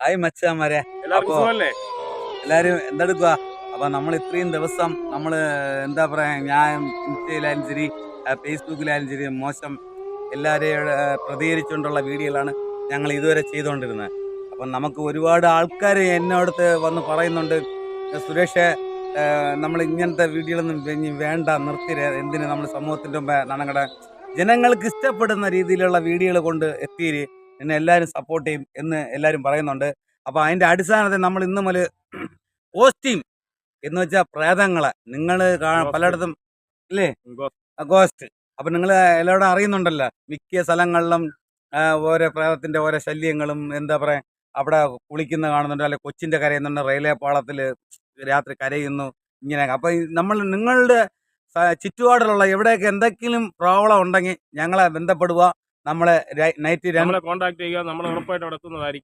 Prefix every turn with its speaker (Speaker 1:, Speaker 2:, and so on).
Speaker 1: Hi മച്ചാമാരെ.
Speaker 2: എല്ലാവർക്കും
Speaker 1: അപ്പോ
Speaker 2: സുഖമല്ലേ?
Speaker 1: എല്ലാരും എന്തെടുക്കുക? അപ്പൊ നമ്മൾ ഇത്രയും ദിവസം എന്താ പറയാ, ഞാൻ ഇൻസ്റ്റയിലായാലും ശരി, ഫേസ്ബുക്കിലായാലും ശരി, മോശം എല്ലാരെയും പ്രതികരിച്ചുകൊണ്ടുള്ള വീഡിയോകളാണ് ഞങ്ങൾ ഇതുവരെ ചെയ്തുകൊണ്ടിരുന്നത്. അപ്പം നമുക്ക് ഒരുപാട് ആൾക്കാർ എന്നോടത്ത് വന്ന് പറയുന്നുണ്ട്, സുരേഷേ, നമ്മൾ ഇങ്ങനത്തെ വീഡിയോകളൊന്നും ഇനി വേണ്ട, നിർത്തിരെ, എന്തിന് നമ്മൾ സമൂഹത്തിന്റെ മുമ്പ് നമ്മുടെ ജനങ്ങൾക്ക് ഇഷ്ടപ്പെടുന്ന രീതിയിലുള്ള വീഡിയോകൾ കൊണ്ട് എത്തിയിര്, എന്നെ എല്ലാവരും സപ്പോർട്ട് ചെയ്യും എന്ന് എല്ലാവരും പറയുന്നുണ്ട്. അപ്പൊ അതിന്റെ അടിസ്ഥാനത്തിൽ നമ്മൾ ഇന്ന് മുതൽ കോസ്റ്റ്യൂം എന്ന് വെച്ചാൽ പ്രേതങ്ങളെ നിങ്ങൾ
Speaker 2: ഗോസ്റ്റ്
Speaker 1: പലയിടത്തും ഇല്ലേ,
Speaker 2: ഗോസ്റ്റ്
Speaker 1: ഗോസ്റ്റ്. അപ്പൊ നിങ്ങൾ എല്ലാവരും അറിയുന്നുണ്ടല്ലോ, മിക്ക സ്ഥലങ്ങളിലും ഓരോ പ്രേതത്തിന്റെ ഓരോ ശല്യങ്ങളും, എന്താ പറയാ, അവിടെ കുളിക്കുന്ന കാണുന്നുണ്ട്, അല്ലെ കൊച്ചിന്റെ കരയുന്നുണ്ട്, റെയിൽവേ പാളത്തില് രാത്രി കരയുന്നു, ഇങ്ങനെ. അപ്പൊ നിങ്ങളുടെ ചുറ്റുപാടിലുള്ള എവിടെയൊക്കെ എന്തെങ്കിലും പ്രോബ്ലം ഉണ്ടെങ്കിൽ ഞങ്ങളെ ബന്ധപ്പെടുക. നമ്മളെ നൈറ്റ്
Speaker 2: നമ്മളെ കോൺടാക്ട് ചെയ്യുക, നമ്മൾ ഉറപ്പായിട്ട് അവിടെ എത്തുന്നതായിരിക്കും.